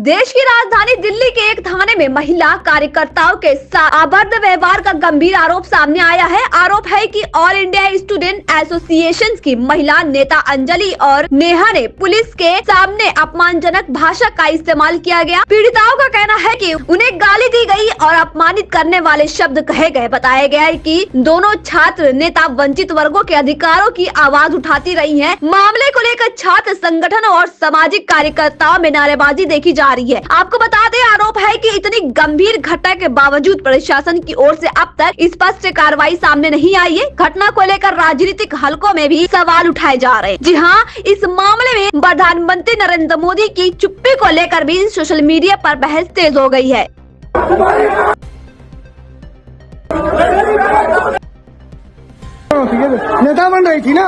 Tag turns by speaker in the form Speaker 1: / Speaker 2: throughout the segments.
Speaker 1: देश की राजधानी दिल्ली के एक थाने में महिला कार्यकर्ताओं के साथ अभद्र व्यवहार का गंभीर आरोप सामने आया है। आरोप है कि ऑल इंडिया स्टूडेंट एसोसिएशन की महिला नेता अंजलि और नेहा ने पुलिस के सामने अपमानजनक भाषा का इस्तेमाल किया गया। पीड़िताओं का कहना है कि उन्हें गाली दी गई और अपमानित करने वाले शब्द कहे गए। बताया गया है कि दोनों छात्र नेता वंचित वर्गों के अधिकारों की आवाज उठाती रही है। मामले को लेकर छात्र संगठन और सामाजिक कार्यकर्ताओं में नारेबाजी देखी जा रही है। आपको बता दें, आरोप है कि इतनी गंभीर घटना के बावजूद प्रशासन की ओर से अब तक स्पष्ट कार्रवाई सामने नहीं आई है। घटना को लेकर राजनीतिक हलकों में भी सवाल उठाए जा रहे हैं। जी हाँ, इस मामले में प्रधानमंत्री नरेंद्र मोदी की चुप्पी को लेकर भी सोशल मीडिया पर बहस तेज हो गई है।
Speaker 2: नेता बन रही थी ना,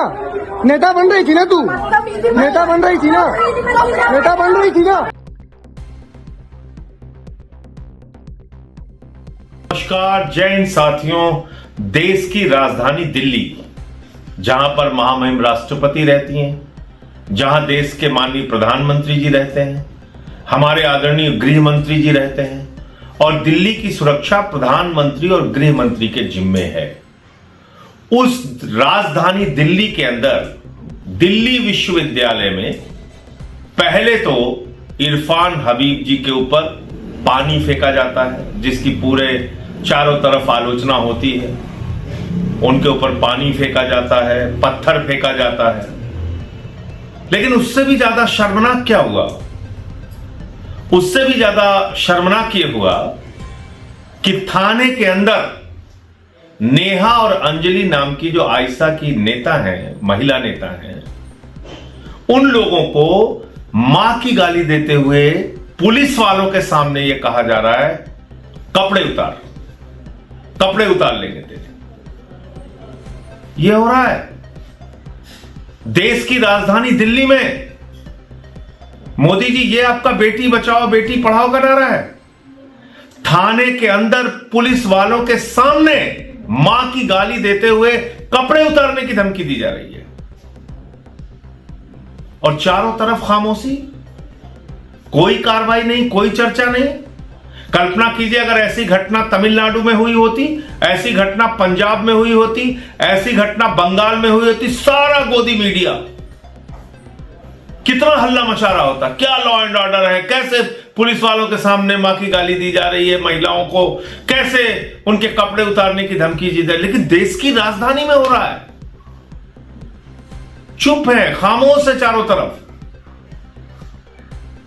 Speaker 2: नेता बन रही थी ना, तू नेता बन रही थी ना, नेता बन रही थी ना।
Speaker 3: नमस्कार, जय हिंद साथियों। देश की राजधानी दिल्ली, जहां पर महामहिम राष्ट्रपति रहती हैं, जहां देश के माननीय प्रधानमंत्री जी रहते हैं, हमारे आदरणीय गृह मंत्री जी रहते हैं, और दिल्ली की सुरक्षा प्रधानमंत्री और गृह मंत्री के जिम्मे है। उस राजधानी दिल्ली के अंदर दिल्ली विश्वविद्यालय में पहले तो इरफान हबीब जी के ऊपर पानी फेंका जाता है, जिसकी पूरे चारों तरफ आलोचना होती है। उनके ऊपर पानी फेंका जाता है, पत्थर फेंका जाता है। लेकिन उससे भी ज्यादा शर्मनाक क्या हुआ? उससे भी ज्यादा शर्मनाक ये हुआ कि थाने के अंदर नेहा और अंजलि नाम की जो आयशा की नेता हैं, महिला नेता हैं, उन लोगों को मां की गाली देते हुए पुलिस वालों के सामने यह कहा जा रहा है, कपड़े उतार, कपड़े उतार लेंगे तेरे। यह हो रहा है देश की राजधानी दिल्ली में। मोदी जी, ये आपका बेटी बचाओ बेटी पढ़ाओ का नारा है। थाने के अंदर पुलिस वालों के सामने मां की गाली देते हुए कपड़े उतारने की धमकी दी जा रही है, और चारों तरफ खामोशी, कोई कार्रवाई नहीं, कोई चर्चा नहीं। कल्पना कीजिए अगर ऐसी घटना तमिलनाडु में हुई होती, ऐसी घटना पंजाब में हुई होती, ऐसी घटना बंगाल में हुई होती, सारा गोदी मीडिया कितना हल्ला मचा रहा होता। क्या लॉ एंड ऑर्डर है, कैसे पुलिस वालों के सामने मां की गाली दी जा रही है महिलाओं को, कैसे उनके कपड़े उतारने की धमकी दी जा रही है। लेकिन देश की राजधानी में हो रहा है, चुप है, खामोश है चारों तरफ।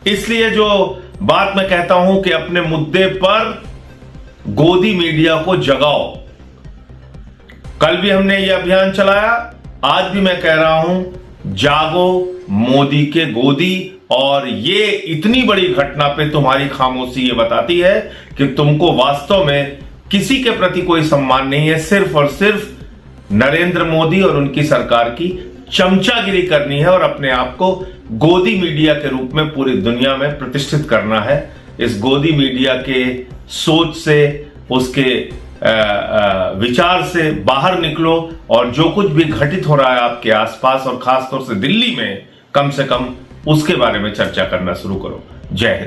Speaker 3: इसलिए जो बात मैं कहता हूं कि अपने मुद्दे पर गोदी मीडिया को जगाओ। कल भी हमने यह अभियान चलाया, आज भी मैं कह रहा हूं, जागो मोदी के गोदी। और ये इतनी बड़ी घटना पे तुम्हारी खामोशी ये बताती है कि तुमको वास्तव में किसी के प्रति कोई सम्मान नहीं है, सिर्फ और सिर्फ नरेंद्र मोदी और उनकी सरकार की चमचागिरी करनी है और अपने आप को गोदी मीडिया के रूप में पूरी दुनिया में प्रतिष्ठित करना है। इस गोदी मीडिया के सोच से, उसके विचार से बाहर निकलो, और जो कुछ भी घटित हो रहा है आपके आसपास और खासतौर से दिल्ली में, कम से कम उसके बारे में चर्चा करना शुरू करो। जय हिंद।